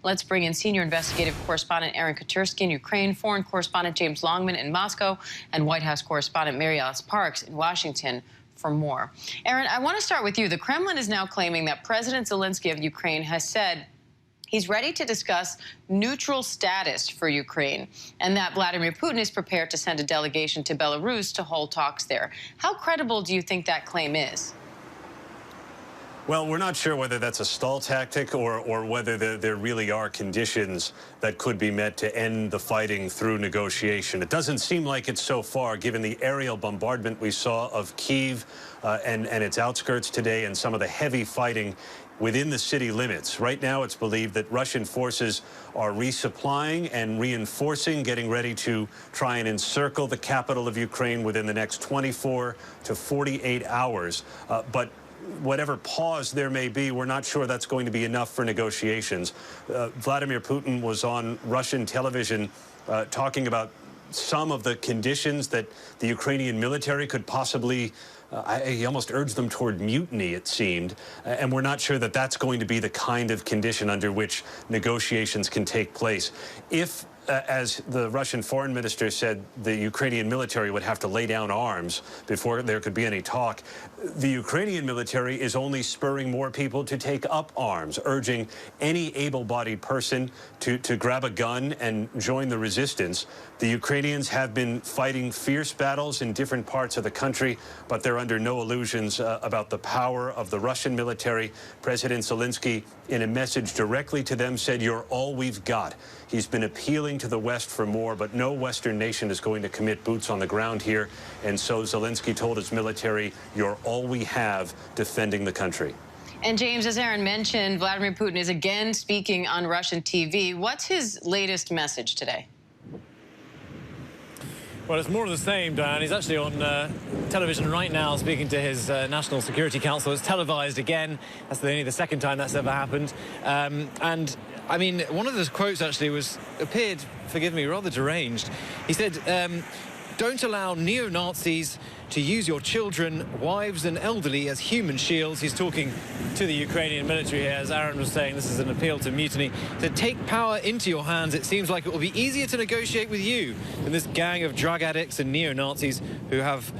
Let's bring in senior investigative correspondent Aaron Katersky in Ukraine, foreign correspondent James Longman in Moscow, and White House correspondent Mary Alice Parks in Washington for more. Aaron, I want to start with you. The Kremlin is now claiming that President Zelensky of Ukraine has said he's ready to discuss neutral status for Ukraine and that Vladimir Putin is prepared to send a delegation to Belarus to hold talks there. How credible do you think that claim is? Well, we're not sure whether that's a stall tactic or whether there really are conditions that could be met to end the fighting through negotiation. It doesn't seem like it so far, given the aerial bombardment we saw of Kyiv and its outskirts today and some of the heavy fighting within the city limits. Right now, it's believed that Russian forces are resupplying and reinforcing, getting ready to try and encircle the capital of Ukraine within the next 24 to 48 hours. But whatever pause there may be, we're not sure that's going to be enough for negotiations. Vladimir Putin was on Russian television talking about some of the conditions that the Ukrainian military could possibly he almost urged them toward mutiny, it seemed, and we're not sure that that's going to be the kind of condition under which negotiations can take place. If, as the Russian foreign minister said, the Ukrainian military would have to lay down arms before there could be any talk, the Ukrainian military is only spurring more people to take up arms, urging any able-bodied person to grab a gun and join the resistance. The Ukrainians have been fighting fierce battles in different parts of the country, but they're under no illusions about the power of the Russian military. President Zelensky, in a message directly to them, said, "You're all we've got." He's been appealing to the West for more, but no Western nation is going to commit boots on the ground here. And so Zelensky told his military, "You're all we have defending the country." And James, as Aaron mentioned, Vladimir Putin is again speaking on Russian TV. What's his latest message today? Well, it's more of the same, Diane. He's actually on television right now speaking to his National Security Council. It's televised again. That's only the second time that's ever happened. And, I mean, one of those quotes actually appeared, forgive me, rather deranged. He said, "Don't allow neo-Nazis to use your children, wives and elderly as human shields." He's talking to the Ukrainian military here. As Aaron was saying, this is an appeal to mutiny. To take power into your hands, it seems like it will be easier to negotiate with you than this gang of drug addicts and neo-Nazis who have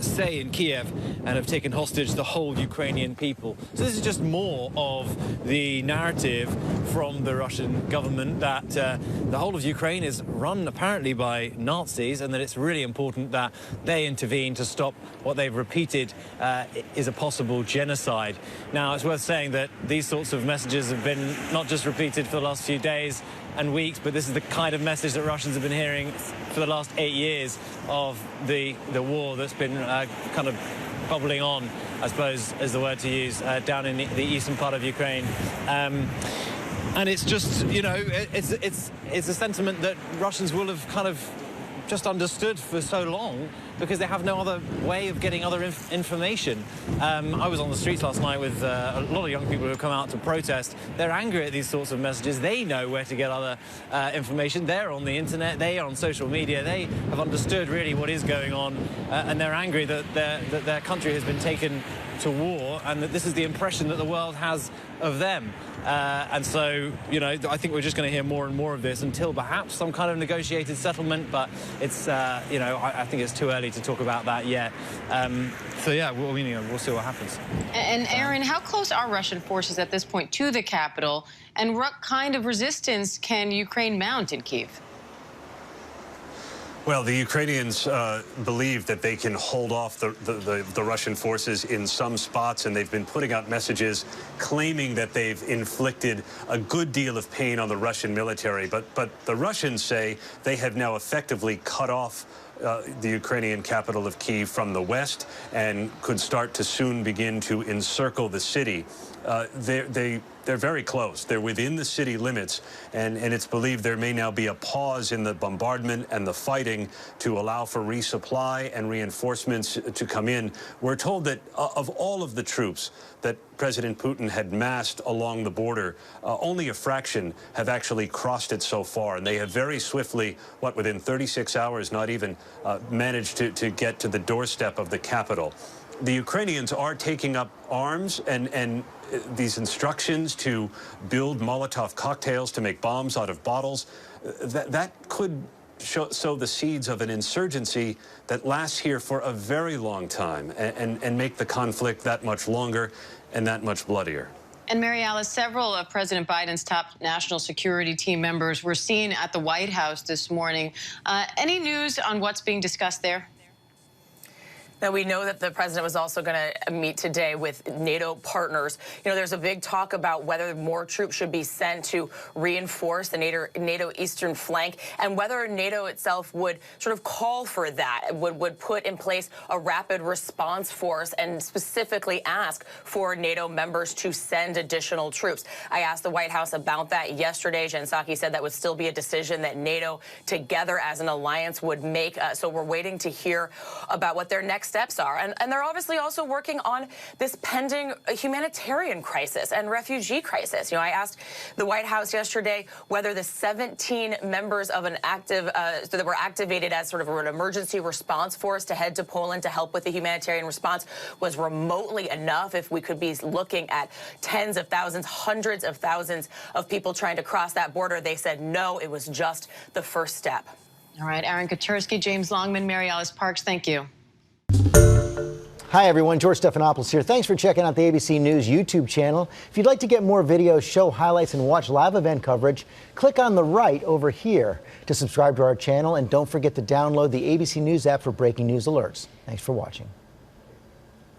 say in Kiev and have taken hostage the whole Ukrainian people. So this is just more of the narrative from the Russian government that the whole of Ukraine is run apparently by Nazis, and that it's really important that they intervene to stop what they've repeated is a possible genocide. Now, it's worth saying that these sorts of messages have been not just repeated for the last few days and weeks, but this is the kind of message that Russians have been hearing for the last 8 years of the war that's been kind of bubbling on, I suppose, is the word to use, down in the eastern part of Ukraine. And it's just, you know, it's a sentiment that Russians will have kind of just understood for so long because they have no other way of getting other information. I was on the streets last night with a lot of young people who have come out to protest. They're angry at these sorts of messages. They know where to get other information. They're on the internet. They are on social media. They have understood really what is going on, and they're angry that their country has been taken to war, and that this is the impression that the world has of them. And so, you know, I think we're just going to hear more and more of this until perhaps some kind of negotiated settlement, but it's, you know, I think it's too early to talk about that yet. So, yeah, we'll see what happens. And Aaron, how close are Russian forces at this point to the capital, and what kind of resistance can Ukraine mount in Kyiv? Well, the Ukrainians believe that they can hold off the Russian forces in some spots, and they've been putting out messages claiming that they've inflicted a good deal of pain on the Russian military. But the Russians say they have now effectively cut off the Ukrainian capital of Kyiv from the west and could start to soon begin to encircle the city. They're very close. They're within the city limits, and it's believed there may now be a pause in the bombardment and the fighting to allow for resupply and reinforcements to come in. We're told that of all of the troops that President Putin had massed along the border, only a fraction have actually crossed it so far, and they have very swiftly, within 36 hours, not even managed to get to the doorstep of the capital. the Ukrainians are taking up arms and these instructions to build Molotov cocktails to make bombs out of bottles, that could sow the seeds of an insurgency that lasts here for a very long time and make the conflict that much longer and that much bloodier. And Mary Alice, several of President Biden's top national security team members were seen at the White House this morning. Any news on what's being discussed there? Now, we know that the president was also going to meet today with NATO partners. You know, there's a big talk about whether more troops should be sent to reinforce the NATO eastern flank and whether NATO itself would sort of call for that, would put in place a rapid response force and specifically ask for NATO members to send additional troops. I asked the White House about that yesterday. Jen Psaki said that would still be a decision that NATO together as an alliance would make. So we're waiting to hear about what their next steps are. And they're obviously also working on this pending humanitarian crisis and refugee crisis. You know, I asked the White House yesterday whether the 17 members of an that were activated as sort of an emergency response force to head to Poland to help with the humanitarian response was remotely enough, if we could be looking at tens of thousands, hundreds of thousands of people trying to cross that border. They said no, it was just the first step. All right, Aaron Katursky, James Longman, Mary Alice Parks, thank you. Hi, everyone. George Stephanopoulos here. Thanks for checking out the ABC News YouTube channel. If you'd like to get more videos, show highlights, and watch live event coverage, click on the right over here to subscribe to our channel. And don't forget to download the ABC News app for breaking news alerts. Thanks for watching.